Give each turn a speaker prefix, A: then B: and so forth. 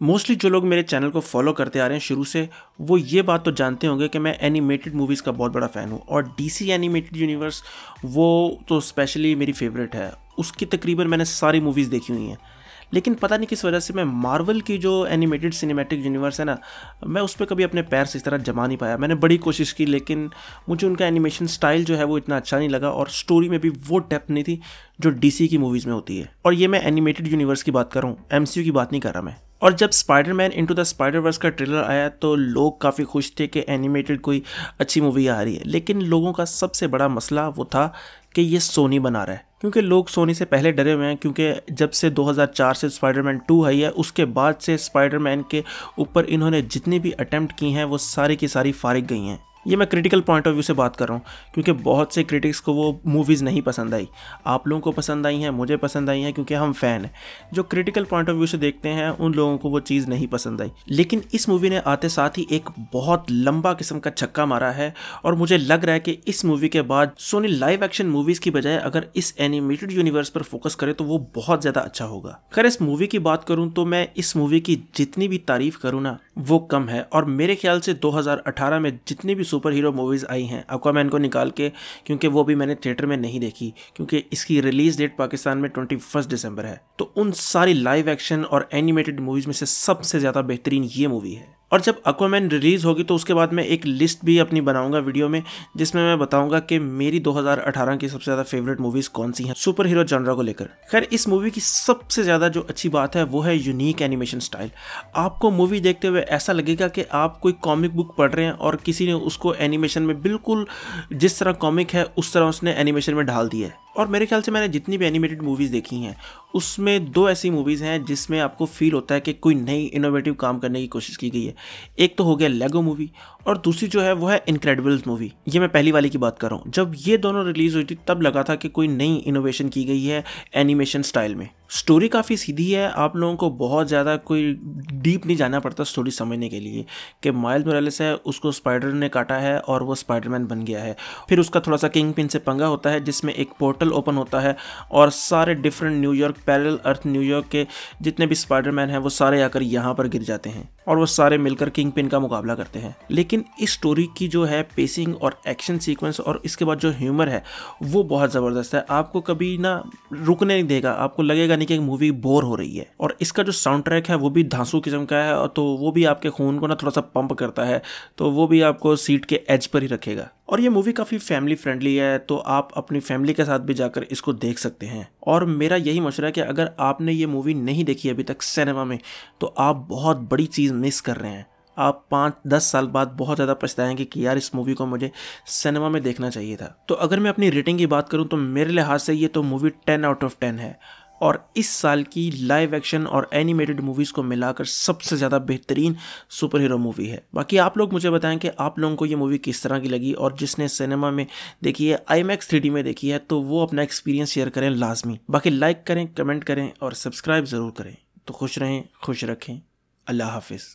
A: Mostly जो लोग मेरे चैनल को फॉलो करते आ रहे हैं शुरू से, वो ये बात तो जानते होंगे कि मैं एनिमेटेड मूवीज़ का बहुत बड़ा फ़ैन हूँ और डीसी एनिमेटेड यूनिवर्स वो तो स्पेशली मेरी फेवरेट है। उसकी तकरीबन मैंने सारी मूवीज़ देखी हुई हैं। लेकिन पता नहीं किस वजह से मैं मार्वल की जो एनिमेटेड सिनेमैटिक यूनिवर्स है ना, मैं उस पर कभी अपने पैर से इस तरह जमा नहीं पाया। मैंने बड़ी कोशिश की लेकिन मुझे उनका एनिमेशन स्टाइल जो है वो इतना अच्छा नहीं लगा और स्टोरी में भी वो डेप्थ नहीं थी जो डीसी की मूवीज़ में होती है। और ये मैं एनिमेटेड यूनिवर्स की बात कर रहा हूँ, एमसीयू की बात नहीं कर रहा मैं। और जब Spiderman into the spider verse का ट्रेलर आया तो लोग काफ़ी खुश थे कि एनिमेटेड कोई अच्छी मूवी आ रही है। लेकिन लोगों का सबसे बड़ा मसला वो था कि ये सोनी बना रहा है, क्योंकि लोग सोनी से पहले डरे हुए हैं। क्योंकि जब से 2004 से स्पाइडरमैन 2 आई है, उसके बाद से स्पाइडरमैन के ऊपर इन्होंने जितनी भी अटेम्प्ट की हैं वो सारी की सारी फारिग गई हैं। ये मैं क्रिटिकल पॉइंट ऑफ व्यू से बात कर रहा हूँ, क्योंकि बहुत से क्रिटिक्स को वो मूवीज़ नहीं पसंद आई। आप लोगों को पसंद आई हैं, मुझे पसंद आई हैं, क्योंकि हम फ़ैन हैं। जो क्रिटिकल पॉइंट ऑफ व्यू से देखते हैं उन लोगों को वो चीज़ नहीं पसंद आई। लेकिन इस मूवी ने आते साथ ही एक बहुत लंबा किस्म का छक्का मारा है और मुझे लग रहा है कि इस मूवी के बाद सोनी लाइव एक्शन मूवीज़ की बजाय अगर इस एनिमेटेड यूनिवर्स पर फोकस करे तो वो बहुत ज़्यादा अच्छा होगा। खैर, इस मूवी की बात करूँ तो मैं इस मूवी की जितनी भी तारीफ़ करूँ ना वो कम है। और मेरे ख्याल से 2018 में जितनी भी सुपर हीरो मूवीज़ आई हैं, एक्वामैन को निकाल के, क्योंकि वो भी मैंने थिएटर में नहीं देखी क्योंकि इसकी रिलीज़ डेट पाकिस्तान में 21 दिसंबर है, तो उन सारी लाइव एक्शन और एनिमेटेड मूवीज़ में से सबसे ज़्यादा बेहतरीन ये मूवी है। और जब एक्वामैन रिलीज़ होगी तो उसके बाद मैं एक लिस्ट भी अपनी बनाऊंगा वीडियो में, जिसमें मैं बताऊंगा कि मेरी 2018 की सबसे ज़्यादा फेवरेट मूवीज़ कौन सी हैं सुपर हीरो जॉनरा को लेकर। खैर, इस मूवी की सबसे ज़्यादा जो अच्छी बात है वो है यूनिक एनिमेशन स्टाइल। आपको मूवी देखते हुए ऐसा लगेगा कि आप कोई कॉमिक बुक पढ़ रहे हैं और किसी ने उसको एनिमेशन में बिल्कुल जिस तरह कॉमिक है उस तरह उसने एनिमेशन में ढाल दिया है। और मेरे ख्याल से मैंने जितनी भी एनिमेटेड मूवीज़ देखी हैं उसमें 2 ऐसी मूवीज़ हैं जिसमें आपको फील होता है कि कोई नई इनोवेटिव काम करने की कोशिश की गई है। एक तो हो गया लेगो मूवी और दूसरी जो है वो है इनक्रेडिबल्स मूवी। ये मैं पहली वाली की बात कर रहा हूँ। जब ये दोनों रिलीज़ हुई थी तब लगा था कि कोई नई इनोवेशन की गई है एनिमेशन स्टाइल में। स्टोरी काफ़ी सीधी है, आप लोगों को बहुत ज़्यादा कोई डीप नहीं जाना पड़ता स्टोरी समझने के लिए कि माइल्स मोरालेस है, उसको स्पाइडर ने काटा है और वो स्पाइडरमैन बन गया है। फिर उसका थोड़ा सा किंग पिन से पंगा होता है जिसमें एक पोर्टल ओपन होता है और सारे डिफरेंट न्यूयॉर्क पैरेलल अर्थ न्यूयॉर्क के जितने भी स्पाइडरमैन हैं वो सारे आकर यहाँ पर गिर जाते हैं और वो सारे मिलकर किंग पिन का मुकाबला करते हैं। लेकिन इस स्टोरी की जो है पेसिंग और एक्शन सीक्वेंस और इसके बाद जो ह्यूमर है वो बहुत ज़बरदस्त है। आपको कभी ना रुकने नहीं देगा, आपको लगेगा नहीं कि मूवी बोर हो रही है। और इसका जो साउंड ट्रैक है वो भी धांसू किस्म का है, तो वो भी आपके खून को ना थोड़ा सा पंप करता है, तो वो भी आपको सीट के एज पर ही रखेगा। और ये मूवी काफ़ी फैमिली फ्रेंडली है, तो आप अपनी फैमिली के साथ भी जाकर इसको देख सकते हैं। और मेरा यही मशवरा है कि अगर आपने ये मूवी नहीं देखी अभी तक सिनेमा में तो आप बहुत बड़ी चीज़ मिस कर रहे हैं। आप 5-10 साल बाद बहुत ज़्यादा पछताएंगे कि यार इस मूवी को मुझे सिनेमा में देखना चाहिए था। तो अगर मैं अपनी रेटिंग की बात करूं तो मेरे लिहाज से ये तो मूवी 10 आउट ऑफ 10 है और इस साल की लाइव एक्शन और एनिमेटेड मूवीज़ को मिलाकर सबसे ज़्यादा बेहतरीन सुपर हीरो मूवी है। बाकी आप लोग मुझे बताएं कि आप लोगों को ये मूवी किस तरह की लगी, और जिसने सिनेमा में देखी है, IMAX 3D में देखी है, तो वो अपना एक्सपीरियंस शेयर करें लाजमी। बाकी लाइक करें, कमेंट करें और सब्सक्राइब ज़रूर करें। तो खुश रहें, खुश रखें। अल्लाह हाफिज़।